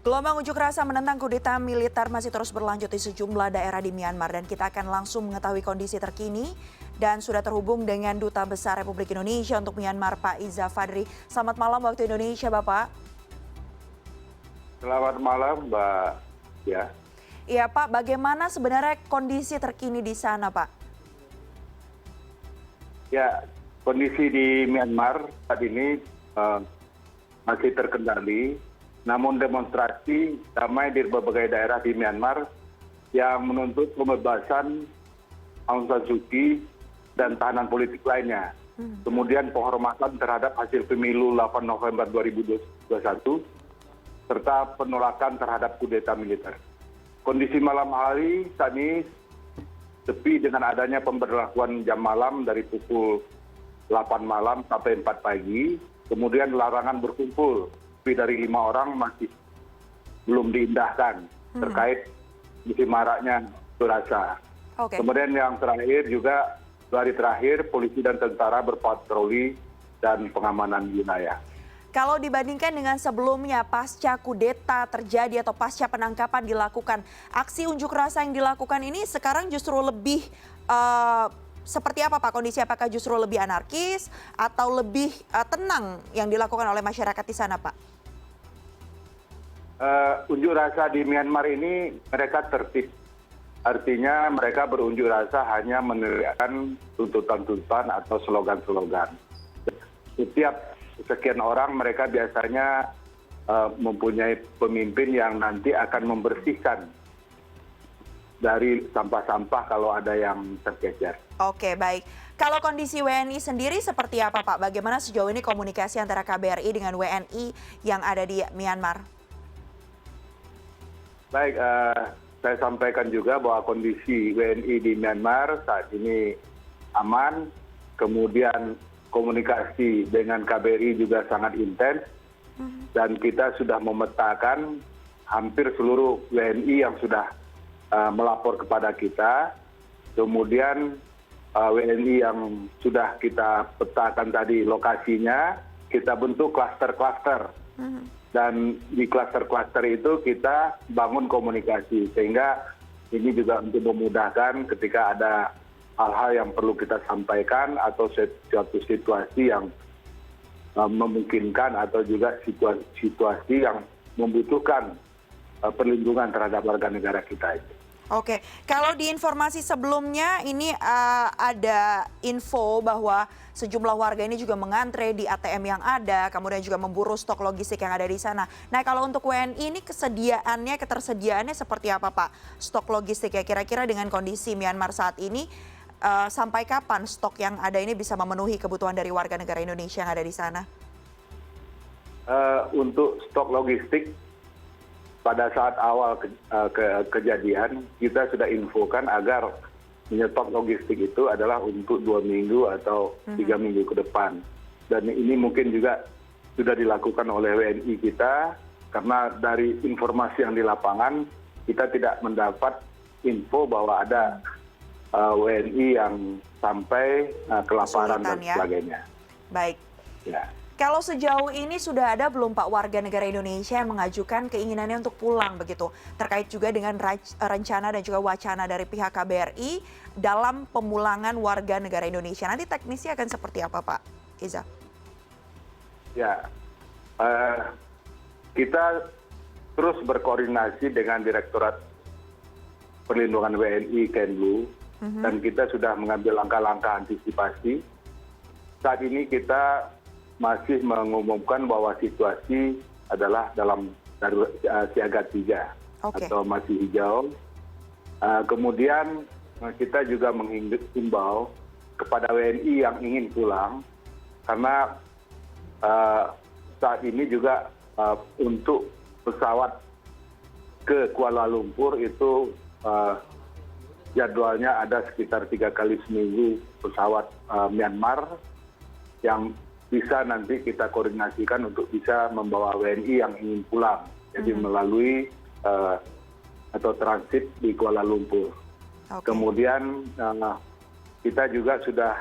Gelombang unjuk rasa menentang kudeta militer masih terus berlanjut di sejumlah daerah di Myanmar dan kita akan langsung mengetahui kondisi terkini dan sudah terhubung dengan Duta Besar Republik Indonesia untuk Myanmar Pak Iza Fadri. Selamat malam waktu Indonesia Bapak. Selamat malam Mbak. Ya. Iya Pak, bagaimana sebenarnya kondisi terkini di sana Pak? Ya, kondisi di Myanmar saat ini masih terkendali. Namun demonstrasi damai di berbagai daerah di Myanmar yang menuntut pembebasan Aung San Suu Kyi dan tahanan politik lainnya. Kemudian penghormatan terhadap hasil pemilu 8 November 2021 serta penolakan terhadap kudeta militer. Kondisi malam hari saat ini sepi dengan adanya pemberlakuan jam malam dari pukul 8 malam sampai 4 pagi. Kemudian larangan berkumpul dari 5 orang masih belum diindahkan terkait musim maraknya unjuk rasa. Kemudian yang terakhir juga 2 hari terakhir polisi dan tentara berpatroli dan pengamanan wilayah. Kalau dibandingkan dengan sebelumnya pasca kudeta terjadi atau pasca penangkapan dilakukan, aksi unjuk rasa yang dilakukan ini sekarang justru lebih seperti apa Pak kondisi? Apakah justru lebih anarkis atau lebih tenang yang dilakukan oleh masyarakat di sana Pak? Unjuk rasa di Myanmar ini mereka tertib. Artinya mereka berunjuk rasa hanya meneriakkan tuntutan-tuntutan atau slogan-slogan. Setiap sekian orang mereka biasanya mempunyai pemimpin yang nanti akan membersihkan dari sampah-sampah kalau ada yang tercecer. Oke, baik. Kalau kondisi WNI sendiri seperti apa Pak? Bagaimana sejauh ini komunikasi antara KBRI dengan WNI yang ada di Myanmar? Baik, saya sampaikan juga bahwa kondisi WNI di Myanmar saat ini aman. Kemudian komunikasi dengan KBRI juga sangat intens. Dan kita sudah memetakan hampir seluruh WNI yang sudah melapor kepada kita. Kemudian WNI yang sudah kita petakan tadi lokasinya, kita bentuk klaster-klaster. Dan di klaster-klaster itu kita bangun komunikasi. Sehingga ini juga untuk memudahkan ketika ada hal-hal yang perlu kita sampaikan atau suatu situasi yang memungkinkan atau juga situasi yang membutuhkan perlindungan terhadap warga negara kita itu. Oke, kalau di informasi sebelumnya ini ada info bahwa sejumlah warga ini juga mengantre di ATM yang ada, kemudian juga memburu stok logistik yang ada di sana. Nah, kalau untuk WNI ini ketersediaannya seperti apa Pak? Stok logistik ya kira-kira dengan kondisi Myanmar saat ini sampai kapan stok yang ada ini bisa memenuhi kebutuhan dari warga negara Indonesia yang ada di sana? Untuk stok logistik pada saat awal kejadian kita sudah infokan agar menyetok logistik itu adalah untuk 2 minggu atau 3 minggu ke depan. Dan ini mungkin juga sudah dilakukan oleh WNI kita karena dari informasi yang di lapangan kita tidak mendapat info bahwa ada WNI yang sampai kelaparan dan sebagainya. Baik. Ya. Kalau sejauh ini sudah ada belum Pak warga negara Indonesia yang mengajukan keinginannya untuk pulang begitu? Terkait juga dengan rencana dan juga wacana dari pihak KBRI dalam pemulangan warga negara Indonesia. Nanti teknisnya akan seperti apa Pak Iza? Ya, kita terus berkoordinasi dengan Direktorat Perlindungan WNI Kemlu dan kita sudah mengambil langkah-langkah antisipasi. Saat ini kita masih mengumumkan bahwa situasi adalah dalam siaga 3 atau masih hijau. Kemudian kita juga menghimbau kepada WNI yang ingin pulang karena saat ini juga untuk pesawat ke Kuala Lumpur itu jadwalnya ada sekitar 3 kali seminggu pesawat Myanmar yang bisa nanti kita koordinasikan untuk bisa membawa WNI yang ingin pulang. Jadi melalui atau transit di Kuala Lumpur. Kemudian kita juga sudah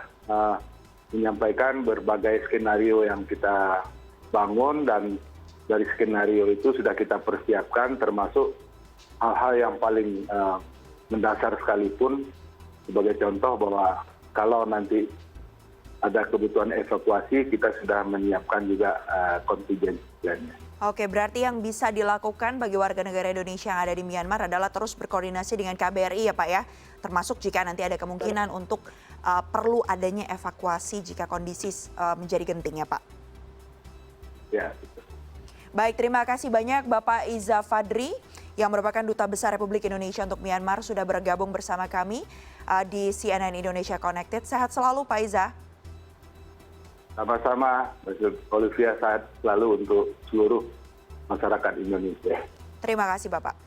menyampaikan berbagai skenario yang kita bangun dan dari skenario itu sudah kita persiapkan, termasuk hal-hal yang paling mendasar sekalipun, sebagai contoh bahwa kalau nanti ada kebutuhan evakuasi, kita sudah menyiapkan juga kontingensinya. Oke, berarti yang bisa dilakukan bagi warga negara Indonesia yang ada di Myanmar adalah terus berkoordinasi dengan KBRI ya Pak ya, termasuk jika nanti ada kemungkinan untuk perlu adanya evakuasi jika kondisi menjadi genting ya Pak. Ya. Baik, terima kasih banyak Bapak Iza Fadri yang merupakan Duta Besar Republik Indonesia untuk Myanmar sudah bergabung bersama kami di CNN Indonesia Connected. Sehat selalu Pak Iza. Sama-sama, Mbak Olivia, sehat selalu untuk seluruh masyarakat Indonesia. Terima kasih Bapak.